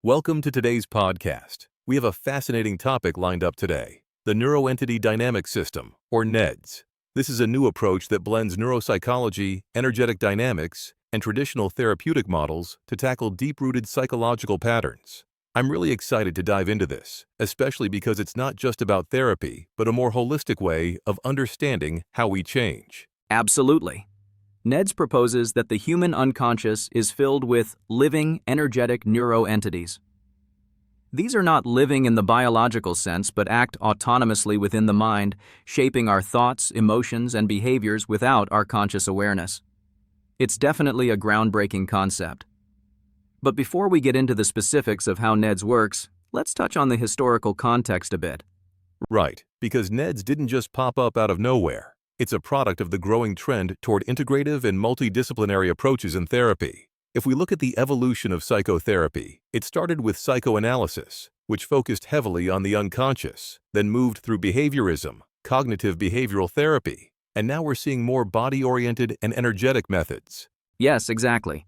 Welcome to today's podcast. We have a fascinating topic lined up today, the Neuro-Entity Dynamics System, or NEDS. This is a new approach that blends neuropsychology, energetic dynamics, and traditional therapeutic models to tackle deep-rooted psychological patterns. I'm really excited to dive into this, especially because it's not just about therapy, but a more holistic way of understanding how we change. Absolutely. NEDS proposes that the human unconscious is filled with living, energetic neuro-entities. These are not living in the biological sense, but act autonomously within the mind, shaping our thoughts, emotions, and behaviors without our conscious awareness. It's definitely a groundbreaking concept. But before we get into the specifics of how NEDS works, let's touch on the historical context a bit. Right, because NEDS didn't just pop up out of nowhere. It's a product of the growing trend toward integrative and multidisciplinary approaches in therapy. If we look at the evolution of psychotherapy, it started with psychoanalysis, which focused heavily on the unconscious, then moved through behaviorism, cognitive behavioral therapy, and now we're seeing more body-oriented and energetic methods. Yes, exactly.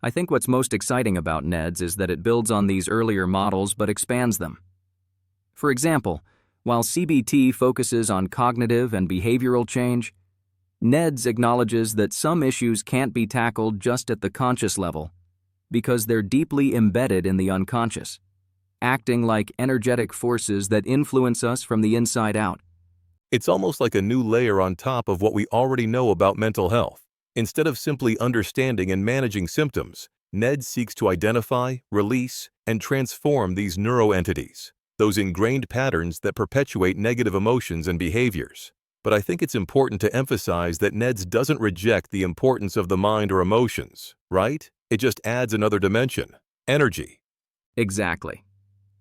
I think what's most exciting about NEDS is that it builds on these earlier models but expands them. For example, while CBT focuses on cognitive and behavioral change, NEDS acknowledges that some issues can't be tackled just at the conscious level because they're deeply embedded in the unconscious, acting like energetic forces that influence us from the inside out. It's almost like a new layer on top of what we already know about mental health. Instead of simply understanding and managing symptoms, NEDS seeks to identify, release, and transform these neuroentities, those ingrained patterns that perpetuate negative emotions and behaviors. But I think it's important to emphasize that NEDS doesn't reject the importance of the mind or emotions, right? It just adds another dimension, energy. Exactly.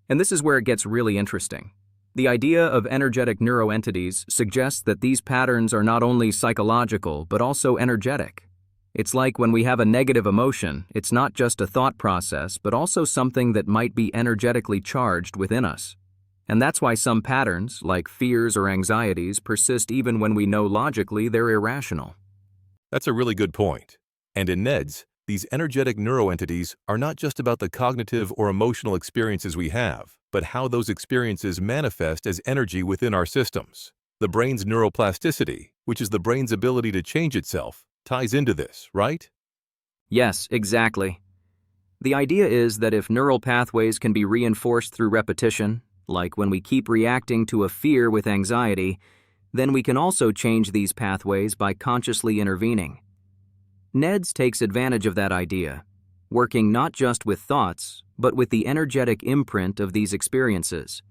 And this is where it gets really interesting. The idea of energetic neuroentities suggests that these patterns are not only psychological, but also energetic. It's like when we have a negative emotion, it's not just a thought process, but also something that might be energetically charged within us. And that's why some patterns, like fears or anxieties, persist even when we know logically they're irrational. That's a really good point. And in NEDS, these energetic neuroentities are not just about the cognitive or emotional experiences we have, but how those experiences manifest as energy within our systems. The brain's neuroplasticity, which is the brain's ability to change itself, ties into this, right? Yes, exactly. The idea is that if neural pathways can be reinforced through repetition, like when we keep reacting to a fear with anxiety, then we can also change these pathways by consciously intervening. NEDS takes advantage of that idea, working not just with thoughts, but with the energetic imprint of these experiences.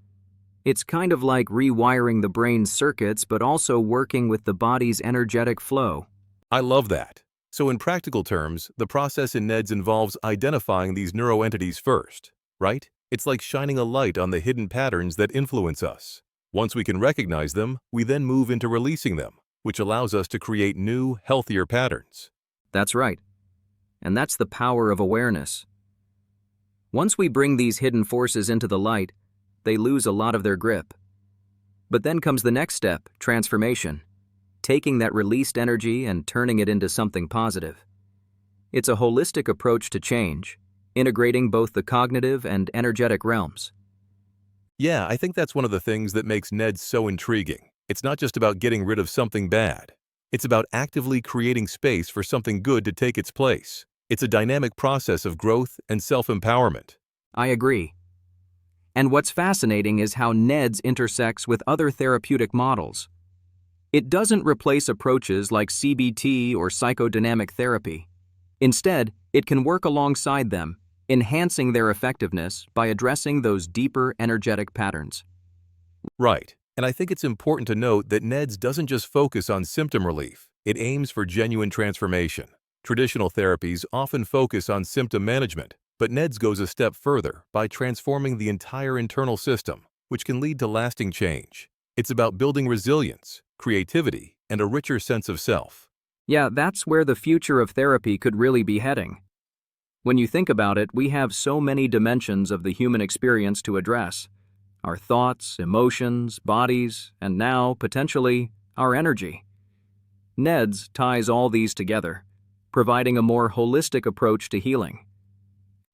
It's kind of like rewiring the brain's circuits, but also working with the body's energetic flow. I love that. So in practical terms, the process in NEDS involves identifying these neuroentities first, right? It's like shining a light on the hidden patterns that influence us. Once we can recognize them, we then move into releasing them, which allows us to create new, healthier patterns. That's right. And that's the power of awareness. Once we bring these hidden forces into the light, they lose a lot of their grip. But then comes the next step, transformation. Taking that released energy and turning it into something positive. It's a holistic approach to change, integrating both the cognitive and energetic realms. Yeah, I think that's one of the things that makes NEDS so intriguing. It's not just about getting rid of something bad. It's about actively creating space for something good to take its place. It's a dynamic process of growth and self-empowerment. I agree. And what's fascinating is how NEDS intersects with other therapeutic models. It doesn't replace approaches like CBT or psychodynamic therapy. Instead, it can work alongside them, enhancing their effectiveness by addressing those deeper energetic patterns. Right. And I think it's important to note that NEDS doesn't just focus on symptom relief. It aims for genuine transformation. Traditional therapies often focus on symptom management, but NEDS goes a step further by transforming the entire internal system, which can lead to lasting change. It's about building resilience, creativity, and a richer sense of self. Yeah, that's where the future of therapy could really be heading. When you think about it, we have so many dimensions of the human experience to address. Our thoughts, emotions, bodies, and now, potentially, our energy. NEDS ties all these together, providing a more holistic approach to healing.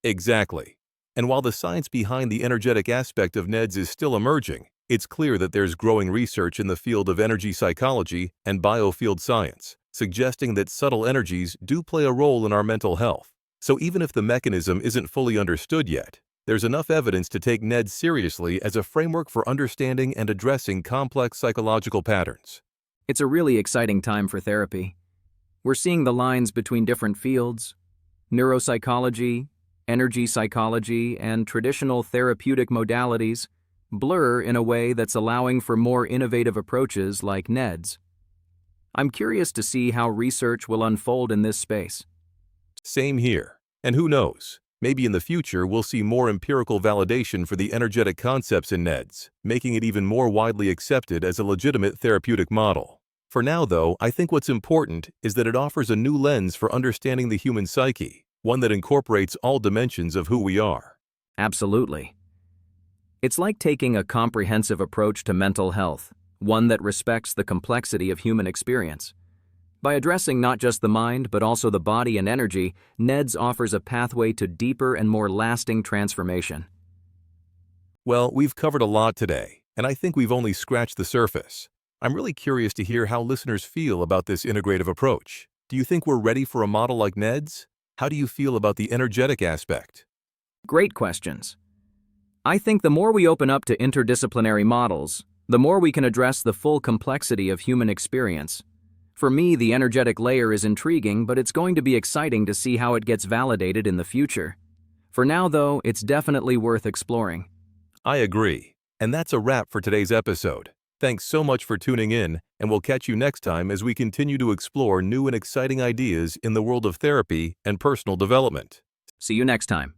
Exactly. And while the science behind the energetic aspect of NEDS is still emerging, it's clear that there's growing research in the field of energy psychology and biofield science, suggesting that subtle energies do play a role in our mental health. So even if the mechanism isn't fully understood yet, there's enough evidence to take NEDS seriously as a framework for understanding and addressing complex psychological patterns. It's a really exciting time for therapy. We're seeing the lines between different fields, neuropsychology, energy psychology, and traditional therapeutic modalities blur in a way that's allowing for more innovative approaches like NEDS. I'm curious to see how research will unfold in this space. Same here. And who knows, maybe in the future we'll see more empirical validation for the energetic concepts in NEDS, making it even more widely accepted as a legitimate therapeutic model. For now, though, I think what's important is that it offers a new lens for understanding the human psyche, one that incorporates all dimensions of who we are. Absolutely. It's like taking a comprehensive approach to mental health, one that respects the complexity of human experience. By addressing not just the mind, but also the body and energy, NEDS offers a pathway to deeper and more lasting transformation. Well, we've covered a lot today, and I think we've only scratched the surface. I'm really curious to hear how listeners feel about this integrative approach. Do you think we're ready for a model like NEDS? How do you feel about the energetic aspect? Great questions. I think the more we open up to interdisciplinary models, the more we can address the full complexity of human experience. For me, the energetic layer is intriguing, but it's going to be exciting to see how it gets validated in the future. For now, though, it's definitely worth exploring. I agree. And that's a wrap for today's episode. Thanks so much for tuning in, and we'll catch you next time as we continue to explore new and exciting ideas in the world of therapy and personal development. See you next time.